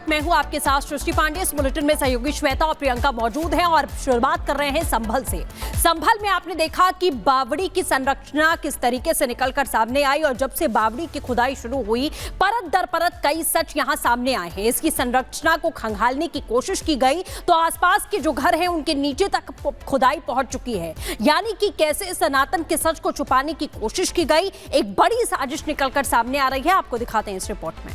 मैं हूं आपके साथ सृष्टि पांडे। इस बुलेटिन में सहयोगी श्वेता और प्रियंका मौजूद हैं और शुरुआत कर रहे हैं संभल से। संभल में आपने देखा कि बावड़ी की संरचना किस तरीके से निकलकर सामने आई और जब से बावड़ी की खुदाई शुरू हुई परत दर परत कई सच यहां सामने आए हैं। इसकी संरचना को खंगालने की कोशिश की गई तो आसपास के जो घर हैं उनके नीचे तक खुदाई पहुंच चुकी है। यानी कि कैसे सनातन के सच को छुपाने की कोशिश की गई, एक बड़ी साजिश निकलकर सामने आ रही है। आपको दिखाते हैं इस रिपोर्ट में।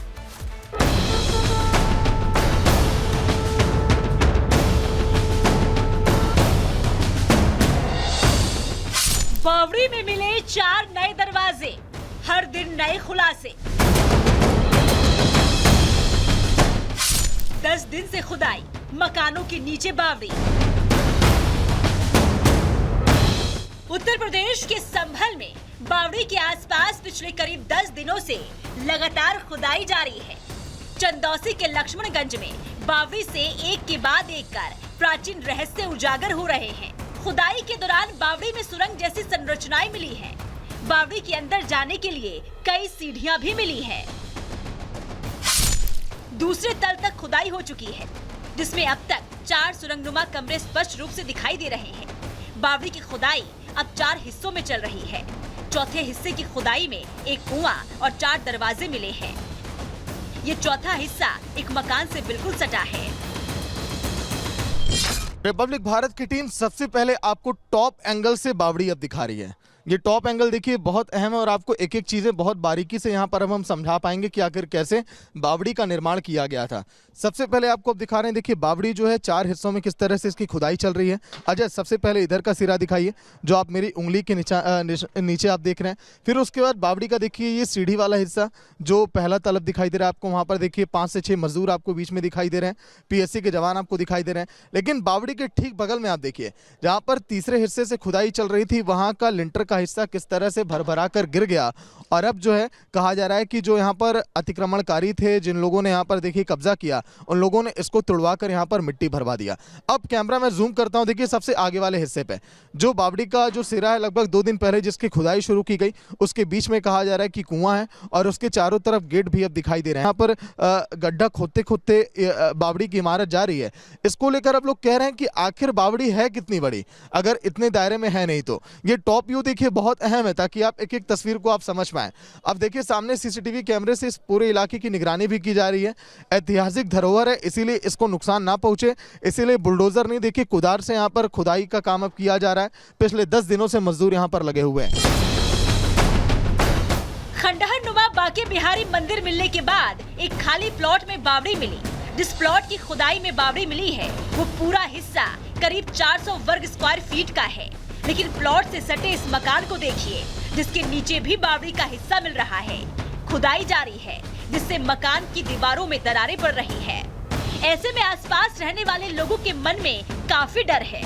बावड़ी में मिले 4 नए दरवाजे, हर दिन नए खुलासे। 10 दिन से खुदाई, मकानों के नीचे बावड़ी। उत्तर प्रदेश के संभल में बावड़ी के आसपास पिछले करीब 10 दिनों से लगातार खुदाई जारी है। चंदौसी के लक्ष्मणगंज में बावड़ी से एक के बाद एक कर प्राचीन रहस्य उजागर हो रहे हैं। खुदाई के दौरान बावड़ी में सुरंग जैसी संरचनाएं मिली हैं। बावड़ी के अंदर जाने के लिए कई सीढ़ियां भी मिली हैं। दूसरे तल तक खुदाई हो चुकी है, जिसमें अब तक 4 सुरंगनुमा कमरे स्पष्ट रूप से दिखाई दे रहे हैं। बावड़ी की खुदाई अब 4 हिस्सों में चल रही है। चौथे हिस्से की खुदाई में एक कुआं और 4 दरवाजे मिले हैं। ये चौथा हिस्सा एक मकान से बिल्कुल सटा है। रिपब्लिक भारत की टीम सबसे पहले आपको टॉप एंगल से बावड़ी अब दिखा रही है। ये टॉप एंगल देखिए बहुत अहम है और आपको एक एक चीज़ें बहुत बारीकी से यहाँ पर अब हम समझा पाएंगे कि आखिर कैसे बावड़ी का निर्माण किया गया था। सबसे पहले आपको अब दिखा रहे हैं, देखिए बावड़ी जो है 4 हिस्सों में किस तरह से इसकी खुदाई चल रही है। अजय सबसे पहले इधर का सिरा दिखाइए जो आप मेरी उंगली के नीचे आप देख रहे हैं। फिर उसके बाद बावड़ी का देखिए ये सीढ़ी वाला हिस्सा जो पहला तलब दिखाई दे रहा है आपको, वहाँ पर देखिए 5 से 6 मजदूर आपको बीच में दिखाई दे रहे हैं, PSC के जवान आपको दिखाई दे रहे हैं। लेकिन बावड़ी के ठीक बगल में आप देखिए जहाँ पर तीसरे हिस्से से खुदाई चल रही थी वहाँ का लिंटर का हिस्सा किस तरह से भरभरा कर गिर गया और अब जो है कहा जा रहा है कि जो यहाँ पर अतिक्रमणकारी थे, जिन लोगों ने यहाँ पर देखिए कब्जा किया, उन लोगों ने इसको तुड़वा कर यहाँ पर मिट्टी भरवा दिया। अब कैमरा में जूम करता हूँ, देखिए सबसे आगे वाले हिस्से पे जो बावड़ी का जो सिरा है लगभग 2 दिन पहले जिसकी खुदाई शुरू की गई, उसके बीच में कहा जा रहा है कि कुआं है और उसके चारों तरफ गेट भी अब दिखाई दे रहे हैं। यहाँ पर गड्ढा खोदते खोदते बावड़ी की इमारत जा रही है। इसको लेकर अब लोग कह रहे हैं कि आखिर बावड़ी है कितनी बड़ी, अगर इतने दायरे में है नहीं तो। ये टॉप व्यू देखिए बहुत अहम है ताकि आप एक एक तस्वीर को आप समझ पाएं। अब देखिए सामने CCTV कैमरे से इस पूरे इलाके की निगरानी भी की जा रही है। ऐतिहासिक धरोहर है, इसीलिए इसको नुकसान ना पहुंचे, इसीलिए बुलडोजर नहीं, देखिए कुदार से यहाँ पर खुदाई का काम अब किया जा रहा है। पिछले 10 दिनों से मजदूर यहाँ पर लगे हुए हैं। खंडहर नुमा बांके बिहारी मंदिर मिलने के बाद एक खाली प्लॉट में बावड़ी मिली। जिस प्लॉट की खुदाई में बावड़ी मिली है वो पूरा हिस्सा करीब 400 वर्ग स्क्वायर फीट का है। लेकिन प्लॉट से सटे इस मकान को देखिए जिसके नीचे भी बावड़ी का हिस्सा मिल रहा है। खुदाई जारी है जिससे मकान की दीवारों में दरारें पड़ रही है। ऐसे में आसपास रहने वाले लोगों के मन में काफी डर है।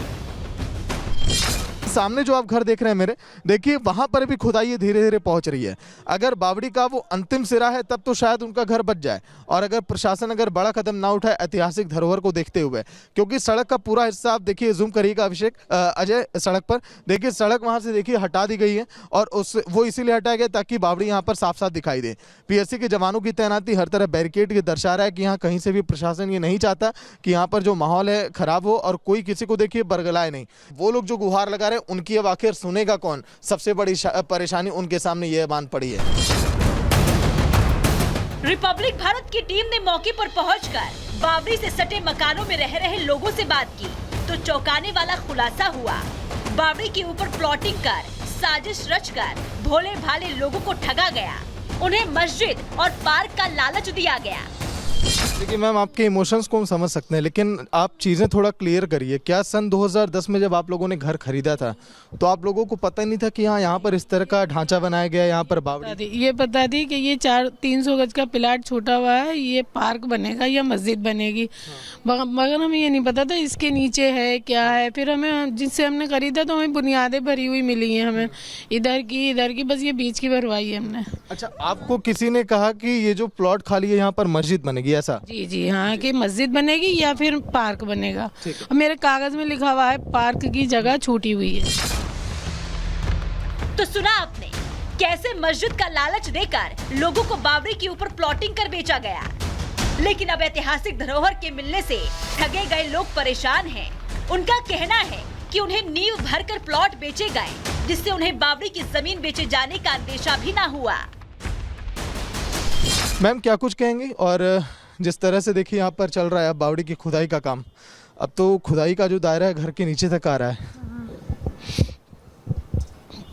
सामने जो आप घर देख रहे हैं मेरे, देखिए वहां पर भी खुदाई धीरे धीरे पहुंच रही है। अगर बावड़ी का वो अंतिम सिरा है तब तो शायद उनका घर बच जाए, और अगर प्रशासन अगर बड़ा कदम ना उठाए ऐतिहासिक धरोहर को देखते हुए, क्योंकि सड़क का पूरा हिस्सा आप देखिए, जूम करिएगा अभिषेक, अजय, सड़क पर देखिए, सड़क वहां से देखिए हटा दी गई है और वो इसीलिए हटाया गया ताकि बावड़ी यहाँ पर साफ साफ दिखाई दे। PSC के जवानों की तैनाती हर तरफ बैरिकेड के दर्शा रहा है कि यहाँ कहीं से भी प्रशासन ये नहीं चाहता कि यहाँ पर जो माहौल है खराब हो और कोई किसी को देखिए बरगलाए नहीं। वो लोग जो गुहार लगा रहे हैं उनकी अब आखिर सुनेगा कौन? सबसे बड़ी परेशानी उनके सामने यह बांध पड़ी है। रिपब्लिक भारत की टीम ने मौके पर पहुंचकर बावड़ी से सटे मकानों में रह रहे लोगों से बात की तो चौंकाने वाला खुलासा हुआ। बावड़ी के ऊपर प्लॉटिंग कर साजिश रचकर भोले भाले लोगों को ठगा गया। उन्हें मस्जिद और पार्क का लालच दिया गया। देखिए मैम, आपके इमोशंस को हम समझ सकते हैं, लेकिन आप चीज़ें थोड़ा क्लियर करिए। क्या सन 2010 में जब आप लोगों ने घर खरीदा था तो आप लोगों को पता नहीं था कि यहाँ पर इस तरह का ढांचा बनाया गया, यहाँ पर बावड़ी? ये पता थी कि ये 300 गज का प्लाट छोटा हुआ है, ये पार्क बनेगा या मस्जिद बनेगी, मगर हमें ये नहीं पता था इसके नीचे है क्या है। फिर हमें जिससे हमने खरीदा तो हमें बुनियादें भरी हुई मिली हैं, हमें इधर की, बस ये बीच की भरवाई है हमने। अच्छा, आपको किसी ने कहा कि ये जो प्लॉट खाली है यहाँ पर मस्जिद बनेगी, ऐसा? जी हाँ, कि मस्जिद बनेगी या फिर पार्क बनेगा। मेरे कागज में लिखा हुआ है पार्क की जगह छूटी हुई है। तो सुना आपने कैसे मस्जिद का लालच देकर लोगों को बावड़ी के ऊपर प्लॉटिंग कर बेचा गया। लेकिन अब ऐतिहासिक धरोहर के मिलने से ठगे गए लोग परेशान हैं। उनका कहना है कि उन्हें नींव भरकर प्लॉट बेचे गए, जिससे उन्हें बावड़ी की जमीन बेचे जाने का अंदेशा भी न हुआ। मैम क्या कुछ कहेंगी? और जिस तरह से देखिए यहाँ पर चल रहा है अब बावड़ी की खुदाई का काम, अब तो खुदाई का जो दायरा है घर के नीचे तक आ रहा है।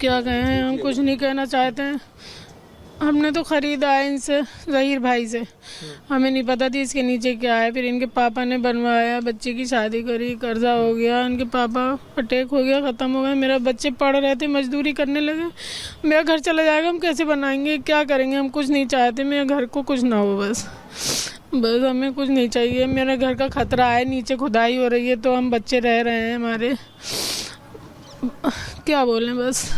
क्या कहें, हम कुछ नहीं कहना चाहते हैं। हमने तो खरीदा है इनसे, ज़हीर भाई से। हमें नहीं पता थी इसके नीचे क्या है। फिर इनके पापा ने बनवाया, बच्चे की शादी करी, कर्जा हो गया, इनके पापा अटैक हो गया, ख़त्म हो गया। मेरा बच्चे पढ़ रहे थे, मजदूरी करने लगे। मेरा घर चला जाएगा, हम कैसे बनाएंगे, क्या करेंगे? हम कुछ नहीं चाहते, मेरे घर को कुछ ना हो, बस हमें कुछ नहीं चाहिए। मेरे घर का खतरा है, नीचे खुदाई हो रही है तो हम बच्चे रह रहे हैं हमारे, क्या बोलें बस।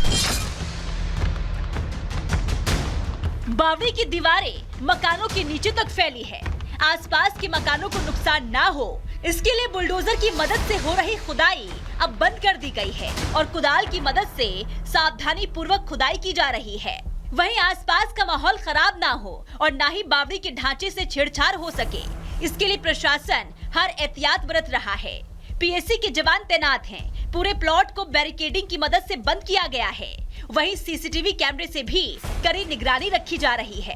बावड़ी की दीवारें मकानों के नीचे तक फैली है। आसपास के मकानों को नुकसान ना हो, इसके लिए बुलडोजर की मदद से हो रही खुदाई अब बंद कर दी गई है और कुदाल की मदद से सावधानी पूर्वक खुदाई की जा रही है। वहीं आसपास का माहौल खराब ना हो और ना ही बावड़ी के ढांचे से छेड़छाड़ हो सके, इसके लिए प्रशासन हर एहतियात बरत रहा है। पीएससी के जवान तैनात हैं। पूरे प्लॉट को बैरिकेडिंग की मदद से बंद किया गया है। वहीं सीसीटीवी कैमरे से भी कड़ी निगरानी रखी जा रही है।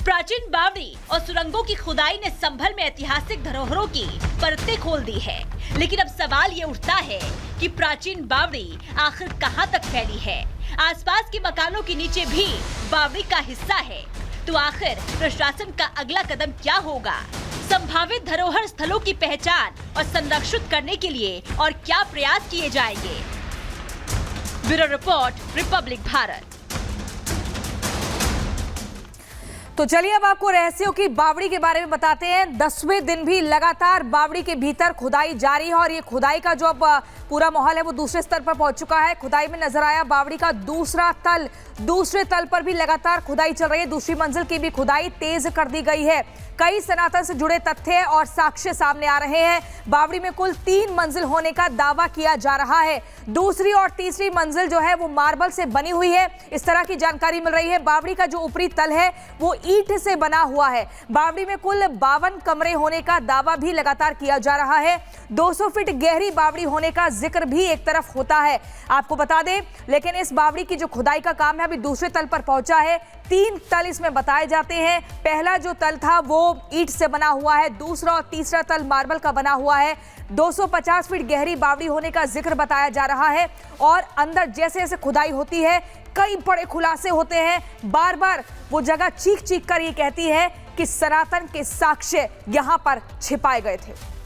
प्राचीन बावड़ी और सुरंगों की खुदाई ने संभल में ऐतिहासिक धरोहरों की परतें खोल दी है, लेकिन अब सवाल ये उठता है कि प्राचीन बावड़ी आखिर कहां तक फैली है। आसपास के मकानों के नीचे भी बावड़ी का हिस्सा है, तो आखिर प्रशासन का अगला कदम क्या होगा? संभावित धरोहर स्थलों की पहचान और संरक्षित करने के लिए और क्या प्रयास किए जाएंगे? Bureau report, Republic Bharat. तो चलिए अब आपको रहस्यों की बावड़ी के बारे में बताते हैं। 10वें दिन भी लगातार बावड़ी के भीतर खुदाई जारी है और ये खुदाई का जो अब पूरा माहौल है वो दूसरे स्तर पर पहुंच चुका है। खुदाई में नजर आया बावड़ी का दूसरा तल, दूसरे तल पर भी लगातार खुदाई चल रही है। दूसरी मंजिल की भी खुदाई तेज कर दी गई है। कई सनातन से जुड़े तथ्य और साक्ष्य सामने आ रहे हैं। बावड़ी में कुल 3 मंजिल होने का दावा किया जा रहा है। दूसरी और तीसरी मंजिल जो है वो मार्बल से बनी हुई है, इस तरह की जानकारी मिल रही है। बावड़ी का जो ऊपरी तल है वो ईंट से बना हुआ है। बावड़ी में कुल 52 कमरे होने का दावा भी लगातार किया जा रहा है। 200 फीट गहरी बावड़ी होने का जिक्र भी एक तरफ होता है, आपको बता दें। लेकिन इस बावड़ी की जो खुदाई का काम है अभी दूसरे तल पर पहुंचा है। 3 तल इसमें बताए जाते हैं। पहला जो तल था वो ईंट से बना हुआ है, दूसरा और तीसरा तल मार्बल का बना हुआ है। 250 फीट गहरी बावड़ी होने का जिक्र बताया जा रहा है और अंदर जैसे जैसे खुदाई होती है कई बड़े खुलासे होते हैं। बार बार वो जगह चीख चीख कर ये कहती है कि सनातन के साक्ष्य यहां पर छिपाए गए थे।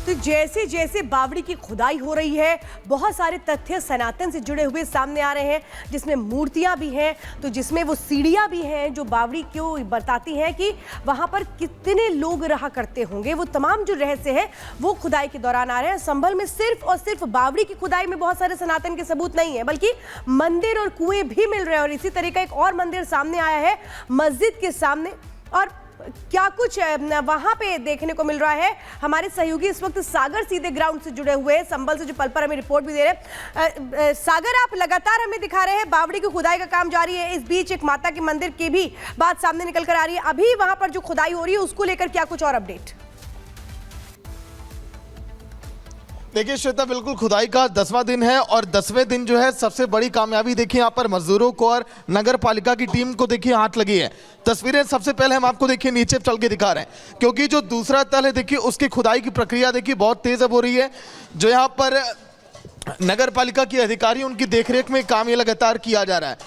तो जैसे जैसे बावड़ी की खुदाई हो रही है बहुत सारे तथ्य सनातन से जुड़े हुए सामने आ रहे हैं, जिसमें मूर्तियां भी हैं, तो जिसमें वो सीढ़ियां भी हैं जो बावड़ी को बताती हैं कि वहां पर कितने लोग रहा करते होंगे। वो तमाम जो रहस्य है वो खुदाई के दौरान आ रहे हैं। संभल में सिर्फ और सिर्फ बावड़ी की खुदाई में बहुत सारे सनातन के सबूत नहीं है, बल्कि मंदिर और कुएं भी मिल रहे हैं। और इसी तरह का एक और मंदिर सामने आया है मस्जिद के सामने, और क्या कुछ वहां पे देखने को मिल रहा है। हमारे सहयोगी इस वक्त सागर सीधे ग्राउंड से जुड़े हुए हैं, संभल से जो पल पर हमें रिपोर्ट भी दे रहे हैं। सागर, आप लगातार हमें दिखा रहे हैं बावड़ी की खुदाई का काम जारी है। इस बीच एक माता के मंदिर की भी बात सामने निकल कर आ रही है। अभी वहां पर जो खुदाई हो रही है उसको लेकर क्या कुछ और अपडेट? देखिए श्वेता, बिल्कुल खुदाई का 10वां दिन है और 10वें दिन जो है सबसे बड़ी कामयाबी देखिए यहाँ पर मजदूरों को और नगर पालिका की टीम को देखिए हाथ लगी है। तस्वीरें सबसे पहले हम आपको देखिए नीचे चल के दिखा रहे हैं, क्योंकि जो दूसरा तल है देखिए उसकी खुदाई की प्रक्रिया देखिए बहुत तेज अब हो रही है। जो यहाँ पर नगर पालिका के अधिकारी उनकी देखरेख में काम ये लगातार किया जा रहा है।